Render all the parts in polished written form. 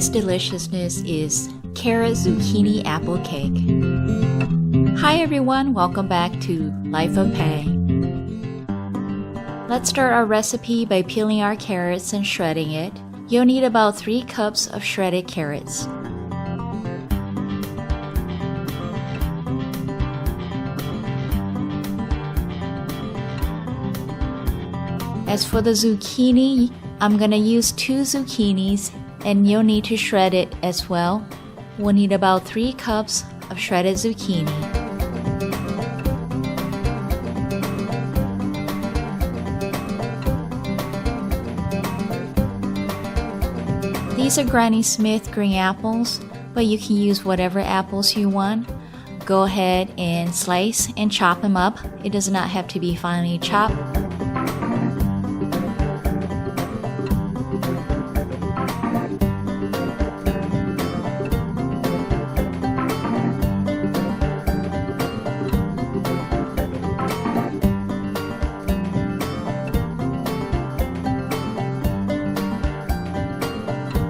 Today's deliciousness is carrot zucchini apple cake. Hi everyone, welcome back to Life of Pei. Let's start our recipe by peeling our carrots and shredding it. You'll need about 3 cups of shredded carrots. As for the zucchini, I'm gonna use 2 zucchinis and you'll need to shred it as well. We'll need about 3 cups of shredded zucchini. These are Granny Smith green apples, but you can use whatever apples you want. Go ahead and slice and chop them up. It does not have to be finely chopped.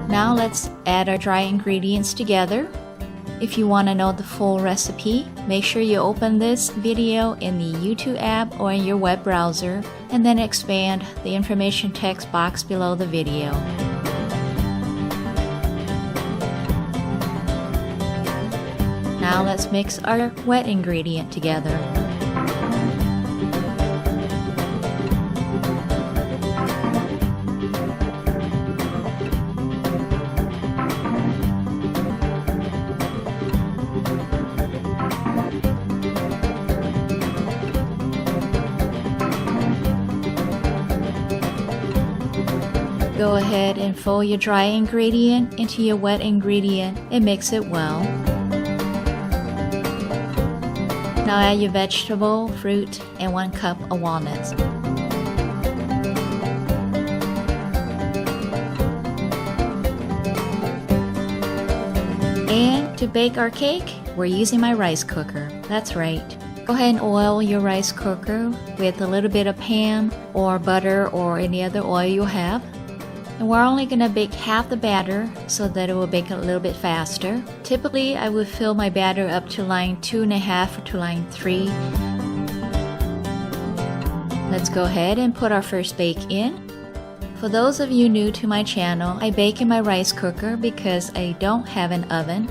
Now let's add our dry ingredients together. If you want to know the full recipe, make sure you open this video in the YouTube app or in your web browser and then expand the information text box below the video. Now let's mix our wet ingredient together. Go ahead and fold your dry ingredient into your wet ingredient and mix it well. Now add your vegetable, fruit, and 1 cup of walnuts. And to bake our cake, we're using my rice cooker. That's right. Go ahead and oil your rice cooker with a little bit of pan or butter or any other oil you have. And we're only going to bake half the batter so that it will bake a little bit faster. Typically, I would fill my batter up to line 2.5 to line 3. Let's go ahead and put our first bake in. For those of you new to my channel, I bake in my rice cooker because I don't have an oven.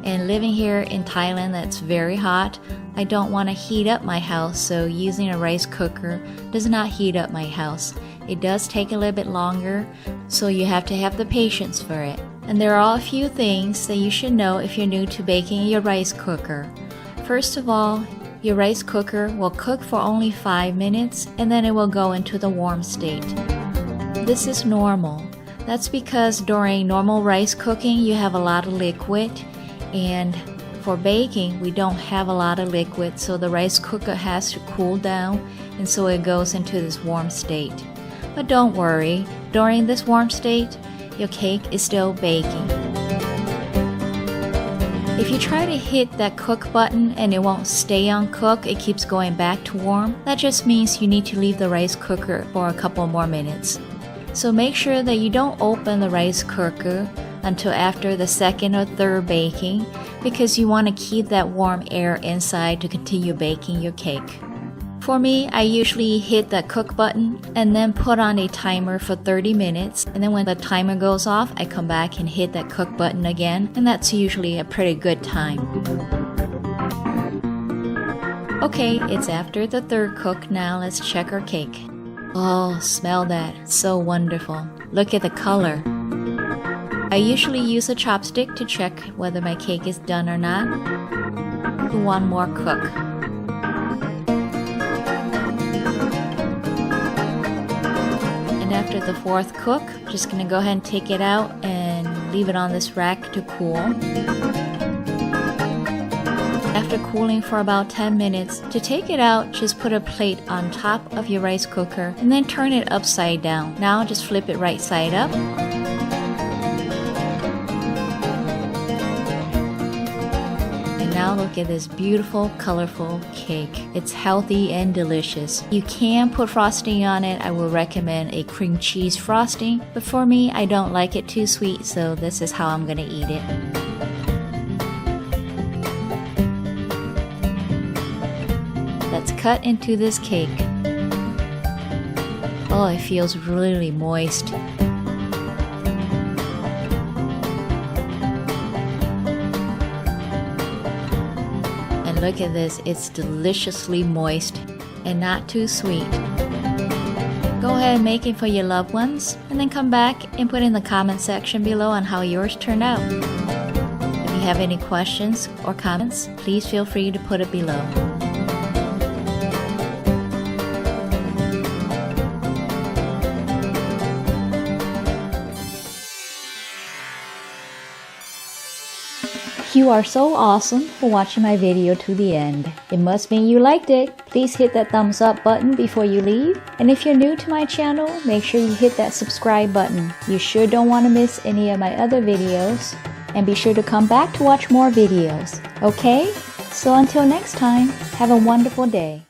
And living here in Thailand that's very hot, I don't want to heat up my house, so using a rice cooker does not heat up my house. It does take a little bit longer, so you have to have the patience for it. And there are a few things that you should know if you're new to baking in your rice cooker. First of all, your rice cooker will cook for only 5 minutes and then it will go into the warm state. This is normal. That's because during normal rice cooking you have a lot of liquid, and for baking we don't have a lot of liquid, so the rice cooker has to cool down and so it goes into this warm state. But don't worry, during this warm state, your cake is still baking. If you try to hit that cook button and it won't stay on cook, it keeps going back to warm, that just means you need to leave the rice cooker for a couple more minutes. So make sure that you don't open the rice cooker until after the 2nd or 3rd baking, because you want to keep that warm air inside to continue baking your cake. For me, I usually hit that cook button and then put on a timer for 30 minutes, and then when the timer goes off, I come back and hit that cook button again, and that's usually a pretty good time. Okay, it's after the 3rd cook now. Let's check our cake. Oh, smell that. It's so wonderful. Look at the color. I usually use a chopstick to check whether my cake is done or not. Do 1 more cook. And after the 4th cook, I'm just going to go ahead and take it out and leave it on this rack to cool. After cooling for about 10 minutes, to take it out, just put a plate on top of your rice cooker and then turn it upside down. Now just flip it right side up. And now now look at this beautiful, colorful cake. It's healthy and delicious. You can put frosting on it. I will recommend a cream cheese frosting, but for me, I don't like it too sweet, so this is how I'm gonna eat it. Let's cut into this cake. Oh, it feels really moist. And look at this, it's deliciously moist and not too sweet. Go ahead and make it for your loved ones, and then come back and put in the comment section below on how yours turned out. If you have any questions or comments, please feel free to put it below. You are so awesome for watching my video to the end. It must mean you liked it. Please hit that thumbs up button before you leave. And if you're new to my channel, make sure you hit that subscribe button. You sure don't want to miss any of my other videos. And be sure to come back to watch more videos. Okay? So until next time, have a wonderful day.